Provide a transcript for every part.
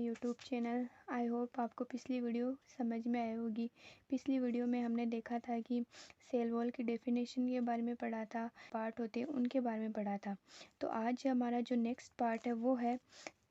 YouTube channel. I hope आपको पिछली video समझ में आई होगी। पिछली वीडियो में हमने देखा था कि सेल वॉल की डेफिनेशन के बारे में पढ़ा था, पार्ट होते हैं उनके बारे में पढ़ा था। तो आज हमारा जो नेक्स्ट पार्ट है वो है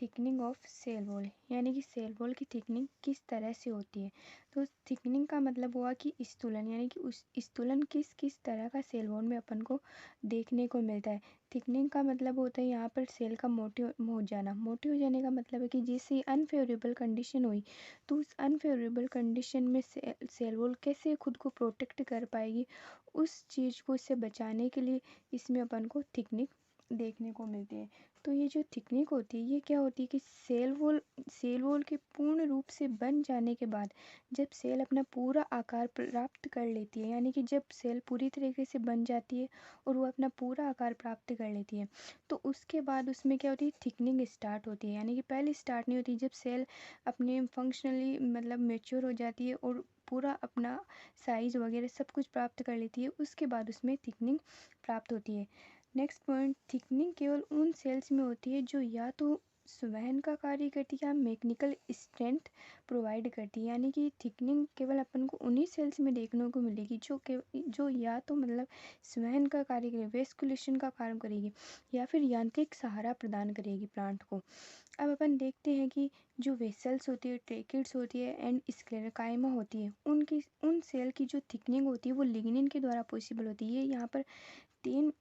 थिकनिंग ऑफ सेल वॉल, यानी कि सेल वॉल की थिकनिंग किस तरह से होती है। तो थिकनिंग का मतलब हुआ कि स्तूलन, यानी कि उस स्तूलन किस किस तरह का सेल वॉल में अपन को देखने को मिलता है। थिकनिंग का मतलब होता है यहाँ पर सेल का मोटी हो जाना। मोटी हो जाने का मतलब है कि जिससे अनफेवरेबल कंडीशन हुई तो उस अनफेवरेबल कंडीशन में सेल वॉल कैसे खुद को प्रोटेक्ट कर पाएगी, उस चीज़ को इससे बचाने के लिए इसमें अपन को थिकनिंग देखने को मिलती है। तो ये जो थिकनिक होती है ये क्या होती है कि सेल वॉल के पूर्ण रूप से बन जाने के बाद जब सेल अपना पूरा आकार प्राप्त कर लेती है, यानी कि जब सेल पूरी तरीके से बन जाती है और वो अपना पूरा आकार प्राप्त कर लेती है, तो उसके बाद उसमें क्या होती है, थिकनिंग स्टार्ट होती है। यानी कि पहले स्टार्ट नहीं होती, जब सेल अपने फंक्शनली मतलब मेच्योर हो जाती है और पूरा अपना साइज़ वगैरह सब कुछ प्राप्त कर लेती है, उसके बाद उसमें थिकनिंग प्राप्त होती है। नेक्स्ट पॉइंट, थिकनिंग केवल उन सेल्स में होती है जो या तो संवहन का कार्य करती है या मैकेनिकल स्ट्रेंथ प्रोवाइड करती है। यानी कि थिकनिंग केवल अपन को उन्हीं सेल्स में देखने को मिलेगी जो या तो मतलब संवहन का कार्य करेगी, वेस्कुलेशन का काम करेगी या फिर यांत्रिक सहारा प्रदान करेगी प्लांट को। अब अपन देखते हैं कि जो वेसल्स होती है, ट्रेकिड्स होती है एंड स्क्लेरोकाइमा होती है, उन सेल की जो थिकनिंग होती है वो लिग्निन के द्वारा पॉसिबल होती है। यहाँ पर 3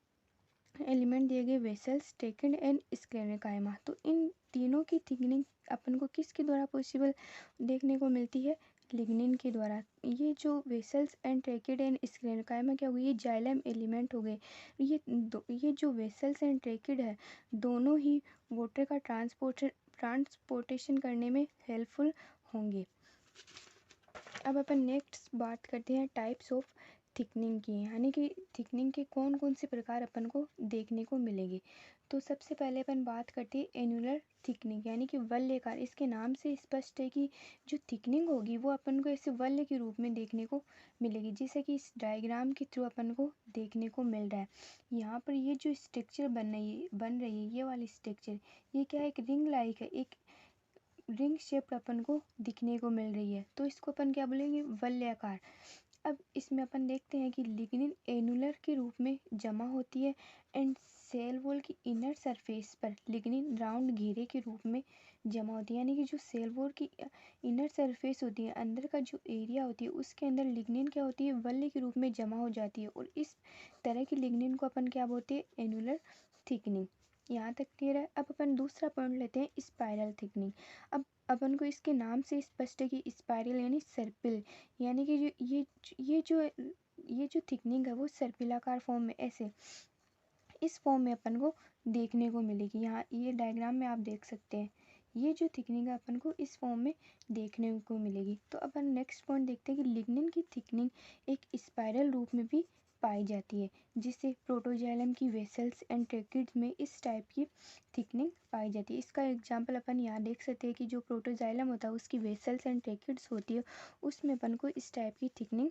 एलिमेंट दिए गए, वेसल्स, ट्रेकिड एंड स्क्लेरोकाइमा। तो इन तीनों की थिकनिंग अपन को किसके द्वारा पॉसिबल देखने को मिलती है, लिग्निन के द्वारा। ये जो वेसल्स एंड ट्रेकिड एंड स्क्लेरोकाइमा क्या हो गए, ये जाइलम एलिमेंट हो गए। ये जो वेसल्स एंड ट्रेकिड है दोनों ही वाटर का ट्रांसपोर्टेशन करने में हेल्पफुल होंगे। अब अपन नेक्स्ट बात करते हैं टाइप्स ऑफ थिकनिंग की, यानी कि थिकनिंग के कौन कौन से प्रकार अपन को देखने को मिलेंगे। तो सबसे पहले अपन बात करते हैं एनुलर थिकनिंग, यानी कि वलयाकार। इसके नाम से स्पष्ट है कि जो थिकनिंग होगी वो अपन को ऐसे वलय के रूप में देखने को मिलेगी, जैसे कि इस डायग्राम के थ्रू अपन को देखने को मिल रहा है। यहाँ पर ये जो स्ट्रक्चर बन रही है ये वाली स्ट्रक्चर, ये क्या है, एक रिंग लाइक है, एक रिंग शेप अपन को दिखने को मिल रही है। तो इसको अपन क्या बोलेंगे, वलयाकार। अब इसमें अपन देखते हैं कि लिग्निन एनुलर के रूप में जमा होती है एंड सेल वॉल की इनर सरफेस पर लिग्निन राउंड घेरे के रूप में जमा होती है। यानी कि जो सेल वॉल की इनर सरफेस होती है, अंदर का जो एरिया होती है, उसके अंदर लिग्निन क्या होती है, वलय के रूप में जमा हो जाती है। और इस तरह की लिग्निन को अपन क्या बोलते हैं, एनुलर थिकनिंग। यहाँ तक क्लियर है। अब अपन दूसरा पॉइंट लेते हैं, स्पाइरल थिकनिंग। अब अपन को इसके नाम से स्पष्ट है कि स्पाइरल यानी सर्पिल, यानी कि ये जो थिकनिंग है वो सर्पिलाकार फॉर्म में ऐसे इस फॉर्म में अपन को देखने को मिलेगी। यहाँ ये डायग्राम में आप देख सकते हैं, ये जो थिकनिंग है अपन को इस फॉर्म में देखने को मिलेगी। तो अपन नेक्स्ट पॉइंट देखते हैं कि लिग्निन की थिकनिंग एक स्पाइरल रूप में भी पाई जाती है, जिससे प्रोटोजाइलम की वेसल्स एंड ट्रेकिड्स में इस टाइप की थिकनिंग पाई जाती है। इसका एग्जांपल अपन यहाँ देख सकते हैं कि जो प्रोटोजाइलम होता है उसकी वेसल्स एंड ट्रेकिड्स होती है, उसमें अपन को इस टाइप की थिकनिंग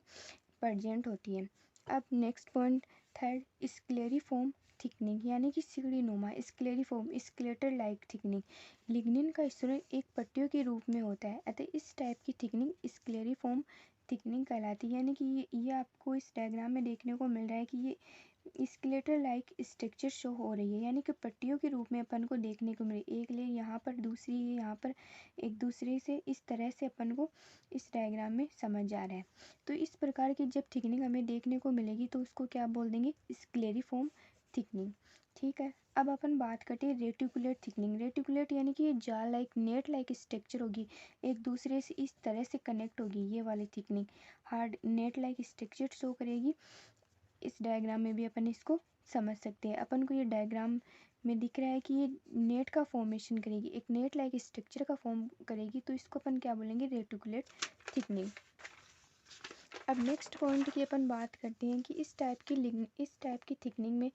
प्रेजेंट होती है। अब नेक्स्ट पॉइंट थर्ड, स्क्लेरिफॉर्म थिकनिंग, यानी कि सीढ़ीनुमा स्क्लेरिफॉर्म स्केलेटर लाइक थिकनिंग। लिग्निन का स्टोन एक पट्टियों के रूप में होता है, अतः इस टाइप की थिकनिंग स्क्लेरिफॉर्म थिकनिंग कहलाती है। यानी कि ये आपको इस डायग्राम में देखने को मिल रहा है कि ये स्केलेटर लाइक स्ट्रक्चर शो हो रही है, यानी कि पट्टियों के रूप में अपन को देखने को मिले, एक लेयर यहाँ पर, दूसरी यहाँ पर, एक दूसरे से इस तरह से अपन को इस डायग्राम में समझ आ रहा है। तो इस प्रकार की जब थिकनिंग हमें देखने को मिलेगी तो उसको क्या बोल देंगे, स्क्लेरिफॉर्म थिकनिंग। ठीक है। अब अपन बात करते हैं रेटिकुलेट थिकनिंग। रेटिकुलेट यानी कि ये जाल लाइक नेट लाइक स्ट्रक्चर होगी, एक दूसरे से इस तरह से कनेक्ट होगी। ये वाली thickening hard net like structure show करेगी। इस डायग्राम में भी अपन इसको समझ सकते हैं। अपन को ये डायग्राम में दिख रहा है कि ये नेट का फॉर्मेशन करेगी, एक नेट लाइक स्ट्रक्चर का फॉर्म करेगी, तो इसको अपन क्या बोलेंगे, रेटिकुलेट थिकनिंग। अब नेक्स्ट पॉइंट की अपन बात करते हैं कि इस टाइप की थिकनिंग में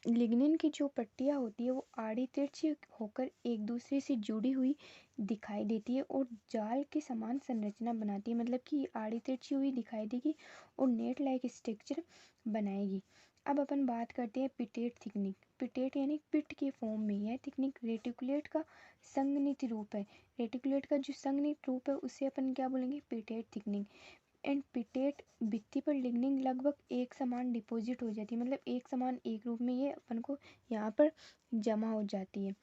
लिग्निन की जो पट्टियाँ होती है वो आड़ी तिरछी होकर एक दूसरे से जुड़ी हुई दिखाई देती है और जाल के समान संरचना बनाती है, मतलब कि आड़ी तिरछी हुई दिखाई देगी और नेट लाइक स्ट्रक्चर बनाएगी। अब अपन बात करते हैं पिटेट थिकनिक। पिटेट यानी पिट के फॉर्म में यह थिकनिक रेटिकुलेट का संघनित रूप है। रेटिकुलेट का जो संघनित रूप है उसे अपन क्या बोलेंगे, पिटेट थिकनिक। एंड पिटेट भित्ति पर लिग्निन लगभग एक समान डिपॉजिट हो जाती है, मतलब एक समान एक रूप में ये अपन को यहाँ पर जमा हो जाती है।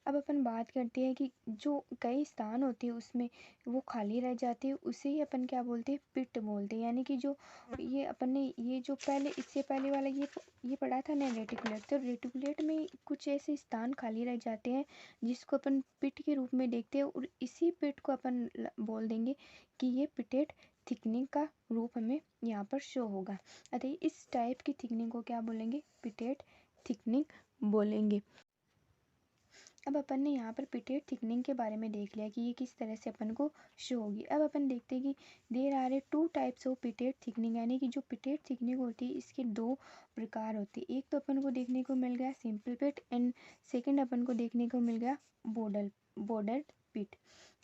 अब अपन बात करते हैं कि जो कई स्थान होते हैं उसमें वो खाली रह जाते हैं, उसे ही अपन क्या बोलते हैं, पिट बोलते हैं। यानी कि जो ये अपन ने ये जो पहले इससे पहले वाला ये पढ़ा था ना रेटिकुलेट, तो रेटिकुलेट में कुछ ऐसे स्थान खाली रह जाते हैं जिसको अपन पिट के रूप में देखते हैं, और इसी पिट को अपन बोल देंगे कि ये पिटेट थिकनिंग का रूप हमें यहाँ पर शो होगा। अतः इस टाइप की थिकनिंग को क्या बोलेंगे, पिटेट थिकनिंग बोलेंगे। अब अपन ने यहाँ पर पिटेट थिकनिंग के बारे में देख लिया कि ये किस तरह से अपन को शो होगी। अब अपन देखते हैं कि there are a 2 types of pitted thickening, यानी कि जो पिटेट थिकनिंग होती है इसके 2 प्रकार होते हैं। एक तो अपन को देखने को मिल गया सिंपल पिट, एंड सेकेंड अपन को देखने को मिल गया बॉर्डर पिट।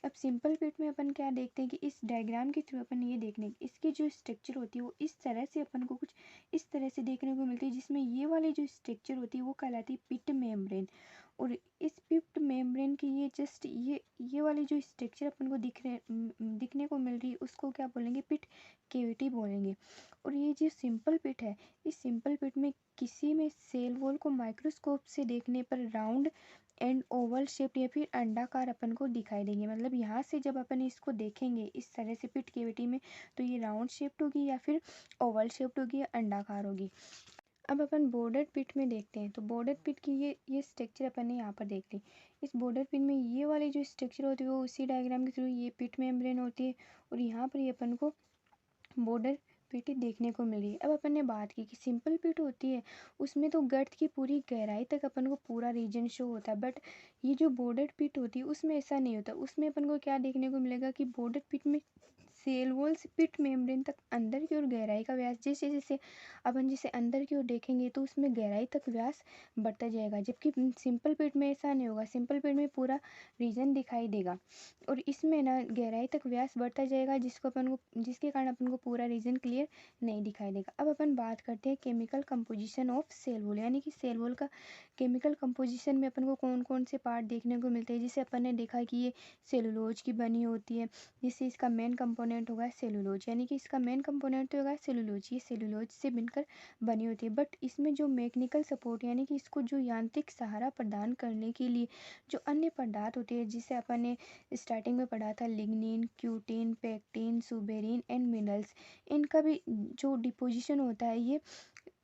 अब सिंपल पिट में अपन क्या देखते हैं कि इस डायग्राम के थ्रू अपन ये देखने इसकी जो स्ट्रक्चर होती है वो इस तरह से अपन को कुछ इस तरह से देखने को मिलती है, जिसमें ये वाली जो स्ट्रक्चर होती है वो कहलाती है पिट मेम्ब्रेन। और इस पिट मेम्ब्रेन की ये जस्ट ये वाली जो स्ट्रक्चर अपन को दिखने को मिल रही है उसको क्या बोलेंगे, पिट केविटी बोलेंगे। और ये जो सिंपल पिट है, इस सिंपल पिट में किसी में सेल वॉल को माइक्रोस्कोप से देखने पर राउंड एंड ओवल शेप या फिर अंडाकार अपन को दिखाई देंगे। मतलब यहाँ से जब अपन इसको देखेंगे इस तरह से पिट केविटी में, तो ये राउंड शेप्ड होगी या फिर ओवल शेप्ड होगी या अंडाकार होगी। अब अपन बॉर्डर पिट में देखते हैं, तो बॉर्डर पिट की ये स्ट्रक्चर अपन ने यहाँ पर देख ली। इस बॉर्डर पिट में ये वाली जो स्ट्रक्चर होती है वो उसी डायग्राम के थ्रू ये पिट मेम्ब्रेन होती है, और यहाँ पर ये अपन को बॉर्डर पिट देखने को मिल रही है। अब अपन ने बात की कि सिंपल पिट होती है उसमें तो गर्त की पूरी गहराई तक अपन को पूरा रीजन शो होता है, बट ये जो बॉर्डर पिट होती है उसमें ऐसा नहीं होता। उसमें अपन को क्या देखने को मिलेगा कि बॉर्डर पिट में सेल वॉल से पिट मेम्ब्रेन तक अंदर की ओर गहराई का व्यास जैसे जैसे अपन जिसे अंदर की ओर देखेंगे तो उसमें गहराई तक व्यास बढ़ता जाएगा, जबकि सिंपल पिट में ऐसा नहीं होगा। सिंपल पिट में पूरा रीजन दिखाई देगा और इसमें ना गहराई तक व्यास बढ़ता जाएगा, जिसके कारण अपन को पूरा रीजन क्लियर नहीं दिखाई देगा। अब अपन बात करते हैं chemical composition of cell wall, यानी कि सेल वॉल का केमिकल कंपोजिशन में अपन को कौन कौन से पार्ट देखने को मिलते हैं। जिसे अपन ने देखा कि ये सेलुलोज की बनी होती है, जिससे इसका मेन कंपोनेंट होगा सेलुलोज, यानी कि इसका मेन कंपोनेंट तो होगा सेलुलोज, ये सेलुलोज से मिलकर बनी होती है। बट इसमें जो मैकेनिकल सपोर्ट यानी कि इसको जो यांत्रिक सहारा प्रदान करने के लिए जो अन्य पदार्थ होते हैं, जिसे अपन ने स्टार्टिंग में पढ़ा था, lignin, cutin, pectin, suberin and minerals, इनका भी जो डिपोजिशन होता है ये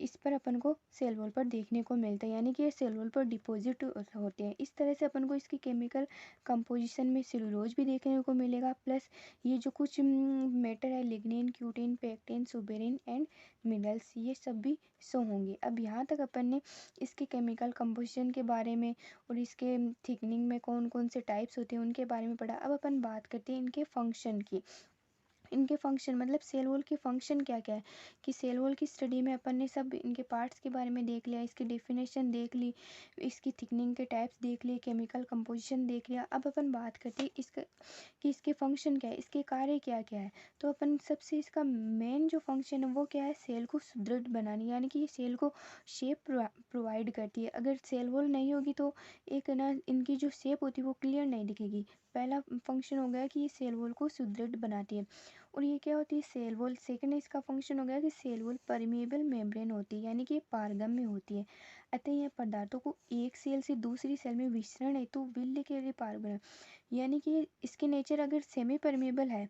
इस पर अपन को सेल वॉल पर देखने को मिलता है, यानी कि ये सेल वॉल पर डिपॉजिट होते हैं। इस तरह से अपन को इसकी केमिकल कंपोजिशन में सेलुलोज भी देखने को मिलेगा, प्लस ये जो कुछ मैटर है lignin, cutin, pectin, suberin and minerals, ये सब भी शो होंगे। अब यहाँ तक अपन ने इसके केमिकल कंपोजिशन के बारे में और इसके थिकनिंग में कौन कौन से टाइप्स होते हैं उनके बारे में पढ़ा। अब अपन बात करते हैं इनके फंक्शन की। इनके फंक्शन मतलब सेल वॉल के फंक्शन क्या क्या है, कि सेल वॉल की स्टडी में अपन ने सब इनके पार्ट्स के बारे में देख लिया, इसकी डेफिनेशन देख ली, इसकी थिकनिंग के टाइप्स देख लिए, केमिकल कंपोजिशन देख लिया। अब अपन बात करते हैं इसका कि इसके फंक्शन क्या है, इसके कार्य क्या क्या है। तो अपन सबसे इसका मेन जो फंक्शन है वो क्या है, सेल को सुदृढ़ बनानी, यानी कि ये सेल को शेप प्रोवाइड करती है। अगर सेल वॉल नहीं होगी तो एक ना इनकी जो शेप होती है वो क्लियर नहीं दिखेगी। पहला फंक्शन हो गया कि ये सेल वॉल को सुदृढ़ बनाती है। और ये क्या होती है, सेल वॉल। सेकंड इसका फंक्शन हो गया कि सेल वॉल परमिएबल मेम्ब्रेन होती है, यानी कि ये पारगम्य होती है। अतः यह पदार्थों को एक सेल से दूसरी सेल में विसरण हेतु विल्य के लिए पारगम्य, यानी कि इसके नेचर अगर सेमी परमिएबल है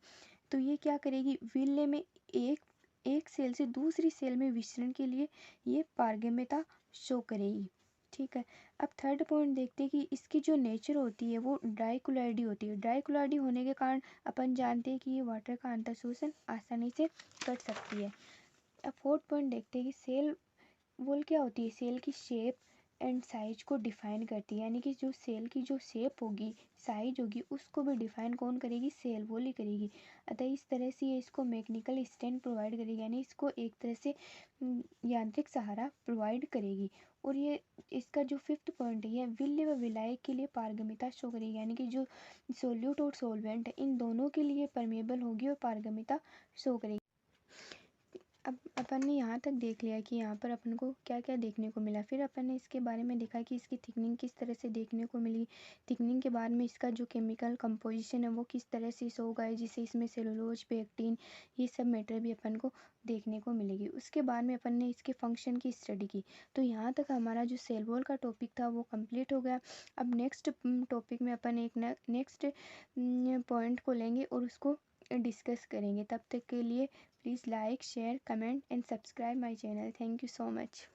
तो ये क्या करेगी, विल्य में एक सेल से दूसरी सेल में विसरण के लिए ये पारगम्यता शो करेगी। ठीक है। अब थर्ड पॉइंट देखते हैं कि इसकी जो नेचर होती है वो ड्राइकुलॉइडी होती है। ड्राइकुलॉइडी होने के कारण अपन जानते हैं कि ये वाटर का अंतःशोषण आसानी से कर सकती है। अब फोर्थ पॉइंट देखते हैं कि सेल वॉल क्या होती है, सेल की शेप एंड साइज को डिफाइन करती है, यानी कि जो सेल की जो शेप होगी, साइज होगी, उसको भी डिफाइन कौन करेगी, सेल वॉल ही करेगी। अतः इस तरह से ये इसको मैकेनिकल स्ट्रेंथ प्रोवाइड करेगी, यानी इसको एक तरह से यांत्रिक सहारा प्रोवाइड करेगी। और ये इसका जो फिफ्थ पॉइंट है, ये विल्य व विलायक के लिए पारगम्यता शो करेगी, यानी कि जो सोल्यूट और सोलवेंट है इन दोनों के लिए परमेबल होगी और पारगम्यता शो करेगी। अब अपन ने यहाँ तक देख लिया कि यहाँ पर अपन को क्या क्या देखने को मिला। फिर अपन ने इसके बारे में देखा कि इसकी थिकनिंग किस तरह से देखने को मिली। थिकनिंग के बाद में इसका जो केमिकल कंपोजिशन है वो किस तरह से शो होगा है, जिससे इसमें सेलुलोज, पेक्टिन, ये सब मैटर भी अपन को देखने को मिलेगी। उसके बाद में अपन ने इसके फंक्शन की स्टडी की। तो यहाँ तक हमारा जो सेल वॉल का टॉपिक था वो कंप्लीट हो गया। अब नेक्स्ट टॉपिक में अपन एक नेक्स्ट पॉइंट को लेंगे और उसको डिस्कस करेंगे। तब तक के लिए please like, share, comment and subscribe my channel. Thank you so much.